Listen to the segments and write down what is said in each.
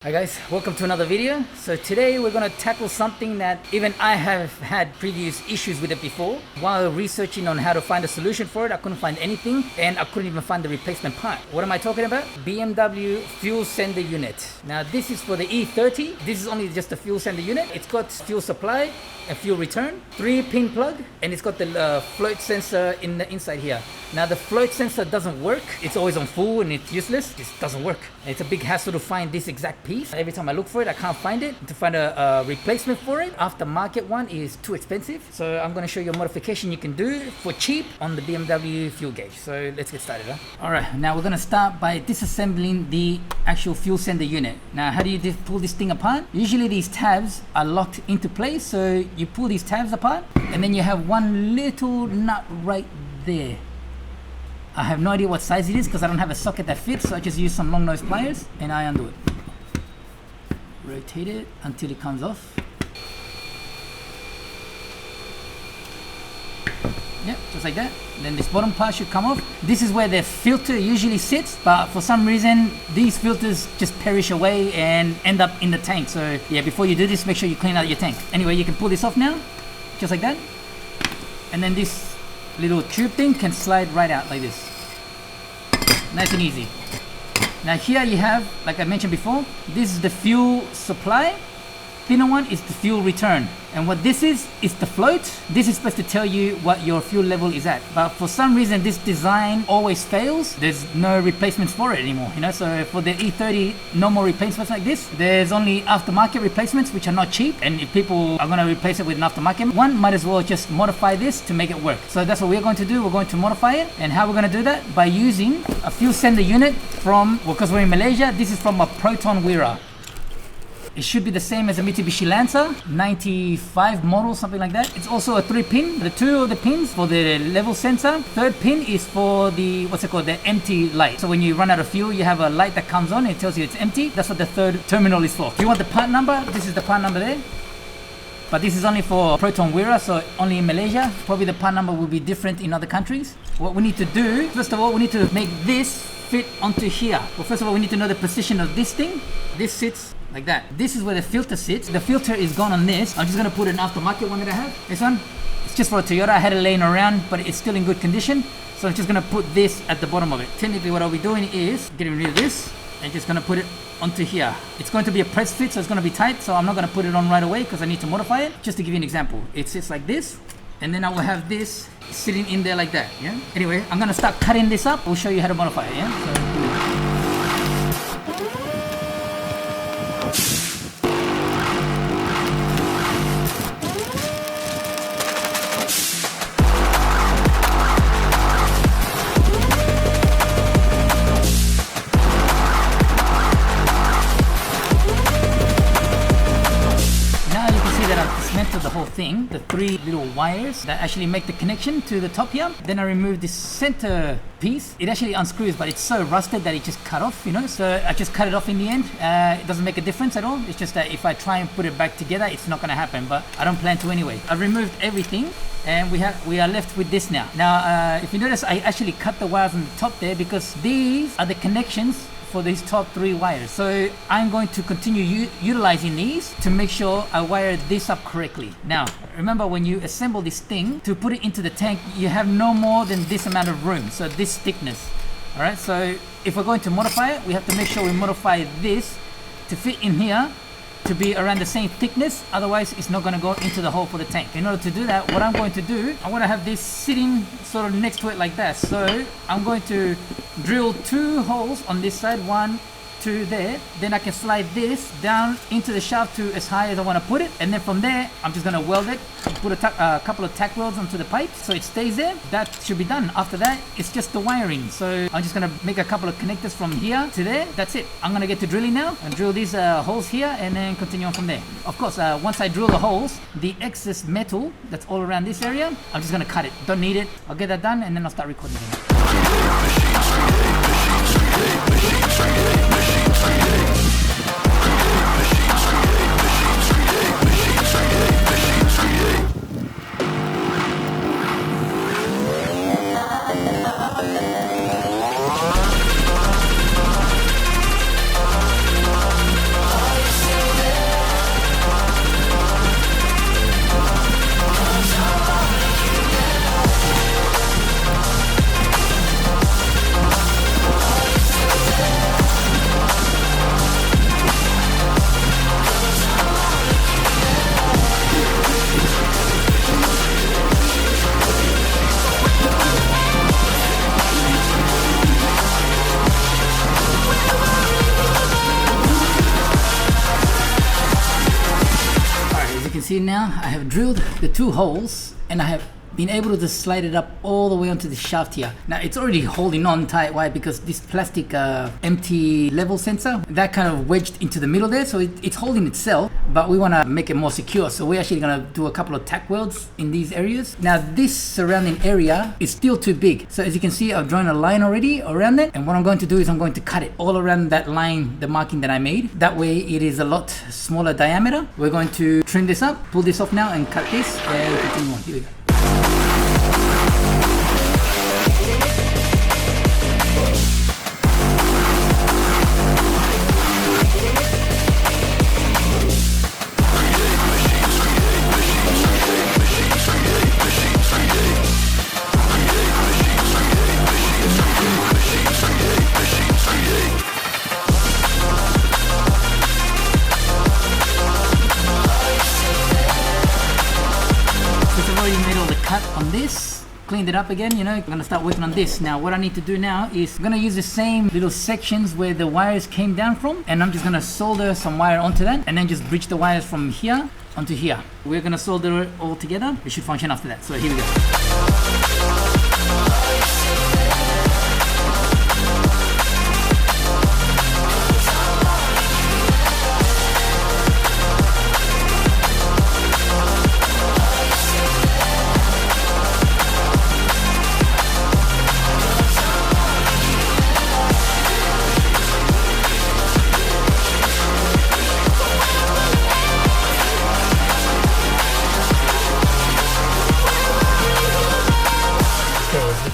Hi guys, welcome to another video. So today we're going to tackle something that even I have had previous issues with it before. While researching on how to find a solution for it, I couldn't find anything and I couldn't even find the replacement part. What am I talking about? BMW fuel sender unit. Now this is for the E30. This is only just the fuel sender unit. It's got fuel supply and fuel return, 3-pin plug, and it's got the float sensor in the inside here. Now the float sensor doesn't work. It's always on full and it's useless. It doesn't work. It's a big hassle to find this exact piece. Every time I look for it, I can't find it. To find a replacement for it, aftermarket one is too expensive. So I'm going to show you a modification you can do for cheap on the BMW fuel gauge. So let's get started. Alright, now we're going to start by disassembling the actual fuel sender unit. Now how do you pull this thing apart? Usually these tabs are locked into place. So you pull these tabs apart and then you have one little nut right there. I have no idea what size it is because I don't have a socket that fits, so I just use some long nose pliers and I undo it. Rotate it until it comes off. Yep, just like that. Then this bottom part should come off. This is where the filter usually sits, but for some reason these filters just perish away and end up in the tank. So yeah, before you do this, make sure you clean out your tank. Anyway, you can pull this off now, just like that. And then this little tube thing can slide right out like this. Nice and easy. Now here you have, like I mentioned before, this is the fuel supply. Thinner one is the fuel return. And what this is the float. This is supposed to tell you what your fuel level is at. But for some reason this design always fails. There's no replacements for it anymore. So for the E30, no more replacements like this. There's only aftermarket replacements, which are not cheap. And if people are going to replace it with an aftermarket one, might as well just modify this to make it work. So that's what we're going to do. We're going to modify it. And how we're going to do that? By using a fuel sender unit from, well, because we're in Malaysia, this is from a Proton Wira. It should be the same as a Mitsubishi Lancer 95 model, something like that. It's also a 3-pin. The two of the pins for the level sensor. Third pin is for the, what's it called, the empty light. So when you run out of fuel, you have a light that comes on and it tells you it's empty. That's what the third terminal is for. If you want the part number, this is the part number there. But this is only for Proton Wira, so only in Malaysia. Probably the part number will be different in other countries. What we need to do, first of all, we need to make this fit onto here. Well, first of all, we need to know the position of this thing. This sits like that. This is where the filter sits. The filter is gone on this. I'm just going to put an aftermarket one that I have. This one, it's just for a Toyota. I had it laying around, but it's still in good condition. So I'm just going to put this at the bottom of it. Technically, what I'll be doing is getting rid of this and just going to put it onto here. It's going to be a press fit, so it's going to be tight. So I'm not going to put it on right away because I need to modify it. Just to give you an example, it sits like this. And then I will have this sitting in there like that. Yeah. Anyway, I'm going to start cutting this up. We'll show you how to modify it. Yeah. So, the whole thing, the 3 little wires that actually make the connection to the top here. Then I remove this center piece. It actually unscrews, but it's so rusted that it just cut off, so I just cut it off in the end. It doesn't make a difference at all. It's just that if I try and put it back together, it's not going to happen, but I don't plan to anyway. I've removed everything and we are left with this now. Now if you notice, I actually cut the wires on the top there because these are the connections for these top 3 wires. So I'm going to continue utilizing these to make sure I wire this up correctly. Now, remember when you assemble this thing, to put it into the tank, you have no more than this amount of room. So this thickness. All right, so if we're going to modify it, we have to make sure we modify this to fit in here to be around the same thickness. Otherwise, it's not going to go into the hole for the tank. In order to do that, what I'm going to do, I want to have this sitting sort of next to it like that. So I'm going to drill 2 holes on this side, 1, 2 there. Then I can slide this down into the shaft to as high as I want to put it. And then from there, I'm just going to weld it, put a couple of tack welds onto the pipe so it stays there. That should be done. After that, it's just the wiring. So I'm just going to make a couple of connectors from here to there. That's it. I'm going to get to drilling now and drill these holes here and then continue on from there. Of course, once I drill the holes, the excess metal that's all around this area, I'm just going to cut it. Don't need it. I'll get that done and then I'll start recording again. see now, I have drilled the 2 holes and I have been able to just slide it up all the way onto the shaft here. Now it's already holding on tight. Why? Because this plastic empty level sensor, that kind of wedged into the middle there, so it's holding itself, but we want to make it more secure, so we're actually going to do a couple of tack welds in these areas. Now this surrounding area is still too big, so as you can see, I've drawn a line already around it, and what I'm going to do is I'm going to cut it all around that line, the marking that I made. That way it is a lot smaller diameter. We're going to trim this up, pull this off now, and cut this, and continue on. Here we go. On this, cleaned it up again, you know, I'm gonna start working on this. Now what I need to do now is I'm gonna use the same little sections where the wires came down from, and I'm just gonna solder some wire onto that and then just bridge the wires from here onto here. We're gonna solder it all together. It should function after that. So here we go.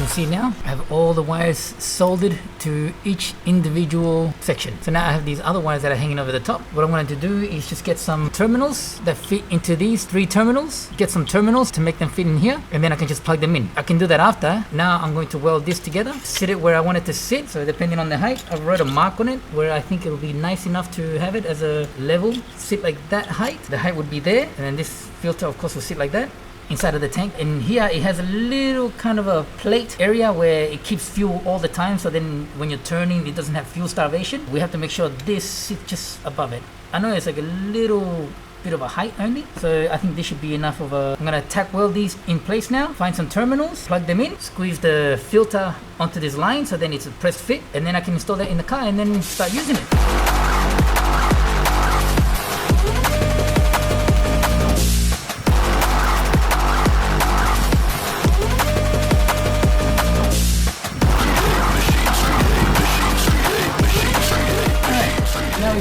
See now, I have all the wires soldered to each individual section. So now I have these other wires that are hanging over the top. What I'm going to do is just get some terminals that fit into these 3 terminals, get some terminals to make them fit in here, and then I can just plug them in. I can do that after. Now I'm going to weld this together, sit it where I want it to sit. So depending on the height, I've wrote a mark on it where I think it'll be nice enough to have it as a level, sit like that height. The height would be there, and then this filter of course will sit like that inside of the tank. And here it has a little kind of a plate area where it keeps fuel all the time, so then when you're turning it doesn't have fuel starvation. We have to make sure this sits just above it. I know it's like a little bit of a height only, so I think this should be enough of a... I'm gonna tack weld these in place now, find some terminals, plug them in, squeeze the filter onto this line so then it's a pressed fit, and then I can install that in the car and then start using it.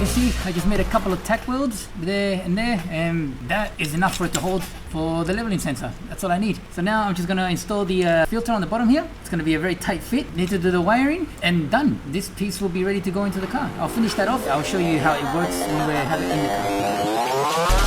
See, I just made a couple of tack welds there and there, and that is enough for it to hold for the leveling sensor. That's all I need. So now I'm just going to install the filter on the bottom here. It's going to be a very tight fit. Need to do the wiring, and done. This piece will be ready to go into the car. I'll finish that off. I'll show you how it works when we have it in the car.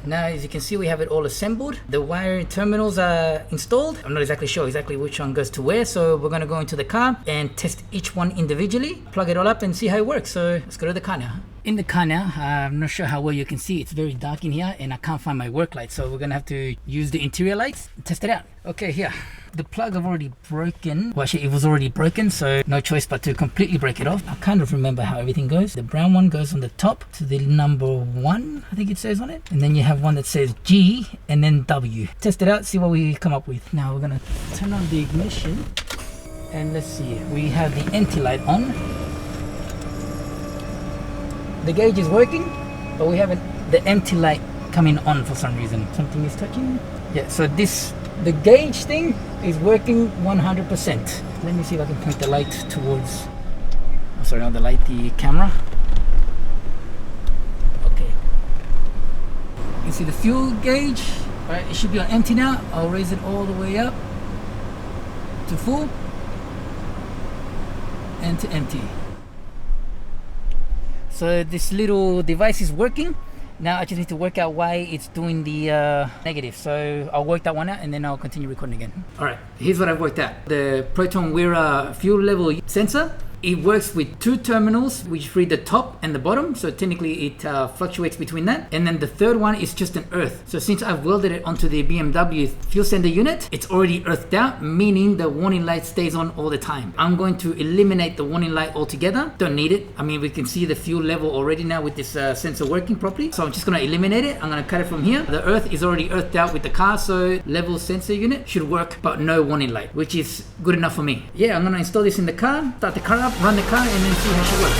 Now, as you can see, we have it all assembled. The wire terminals are installed. I'm not exactly sure which one goes to where, so we're going to go into the car and test each one individually, plug it all up and see how it works. So let's go to the car now. In the car now, I'm not sure how well you can see. It's very dark in here and I can't find my work light, so we're going to have to use the interior lights and test it out. Okay, here. The plugs have already broken. Well, actually, it was already broken, so no choice but to completely break it off. I kind of remember how everything goes. The brown one goes on the top to the number 1, I think it says on it. And then you have one that says G and then W. Test it out, see what we come up with. Now we're gonna turn on the ignition. And let's see, we have the anti-light on. The gauge is working, but we haven't the empty light coming on for some reason. Something is touching. Yeah, so the gauge thing is working 100%. Let me see if I can point the light towards, oh, sorry, not the light, the camera. Okay. You see the fuel gauge, right? It should be on empty now. I'll raise it all the way up to full and to empty. So this little device is working. Now I just need to work out why it's doing the negative. So I'll work that one out and then I'll continue recording again. All right, here's what I've worked out. The Proton Weir fuel level sensor, it works with two terminals which read the top and the bottom, so technically it fluctuates between that. And then the third one is just an earth. So since I've welded it onto the BMW fuel sender unit, it's already earthed out, meaning the warning light stays on all the time. I'm going to eliminate the warning light altogether. Don't need it. I mean, we can see the fuel level already now with this sensor working properly. So I'm just going to eliminate it. I'm going to cut it from here. The earth is already earthed out with the car, so level sensor unit should work, but no warning light, which is good enough for me. Yeah, I'm going to install this in the car, start the car up, run the car, and then see how she works.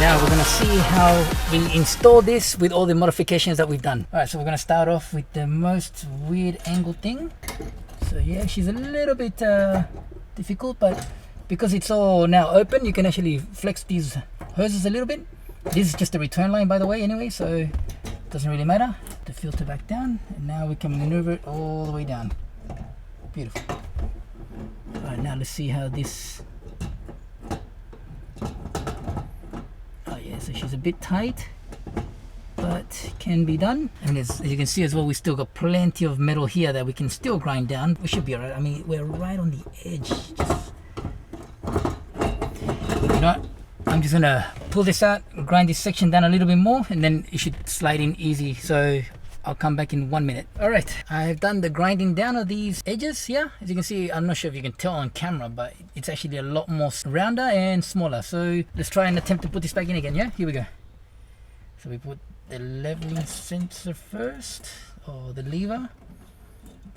Now we're gonna see how we install this with all the modifications that we've done. All right, so we're gonna start off with the most weird angle thing. So yeah, she's a little bit difficult, but because it's all now open, you can actually flex these hoses a little bit. This is just a return line, by the way, anyway, so doesn't really matter. The filter back down, and now we can maneuver it all the way down. Beautiful. All right, now let's see how this. Oh yeah, so she's a bit tight, but can be done. And as you can see as well, we still got plenty of metal here that we can still grind down. We should be alright. I mean, we're right on the edge. Just, you know what? I'm just gonna pull this out, grind this section down a little bit more, and then it should slide in easy. So I'll come back in 1 minute. All right, I've done the grinding down of these edges here. As you can see, I'm not sure if you can tell on camera, but it's actually a lot more rounder and smaller. So let's try and attempt to put this back in again. Yeah, here we go. So we put the leveling sensor first, or the lever.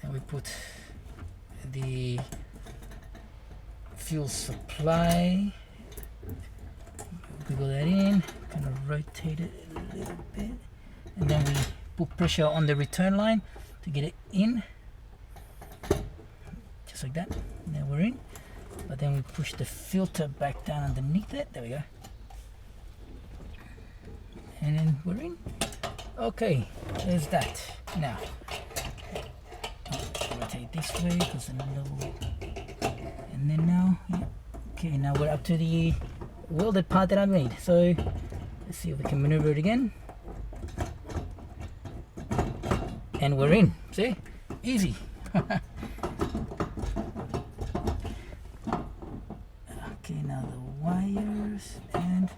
Then we put the fuel supply. Wiggle that in, kind of rotate it a little bit, and then we put pressure on the return line to get it in, just like that. Now we're in, but then we push the filter back down underneath it. There we go, and then we're in. Okay, there's that. Now rotate this way because another, and then now, yeah. Okay, now we're up to the welded part that I made. So let's see if we can maneuver it again, and we're in. See, easy. Okay, now the wires, and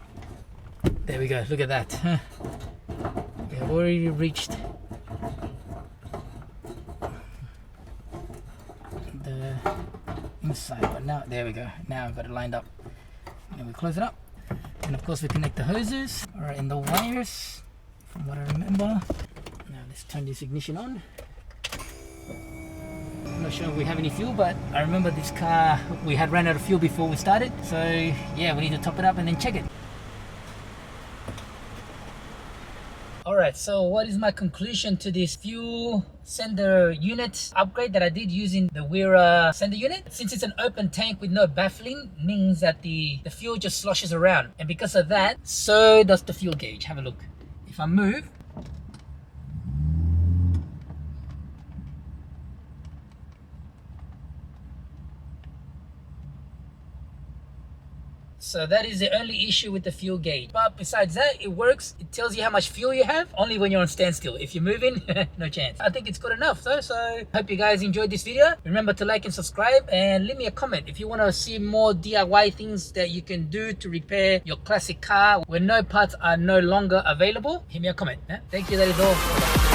there we go. Look at that. We have already reached the inside, but now there we go. Now I've got it lined up. And we close it up, and of course we connect the hoses. All right, and the wires, from what I remember. Now let's turn this ignition on. I'm not sure if we have any fuel, but I remember this car, we had ran out of fuel before we started. So yeah, we need to top it up and then check it. Alright, so what is my conclusion to this fuel sender unit upgrade that I did using the Weir sender unit? Since it's an open tank with no baffling, means that the fuel just sloshes around. And because of that, so does the fuel gauge. Have a look. If I move, so that is the only issue with the fuel gauge. But besides that, it works. It tells you how much fuel you have, only when you're on standstill. If you're moving, no chance. I think it's good enough though. So hope you guys enjoyed this video. Remember to like and subscribe, and leave me a comment if you want to see more DIY things that you can do to repair your classic car when no parts are no longer available. Hit me a comment. Thank you, that is all.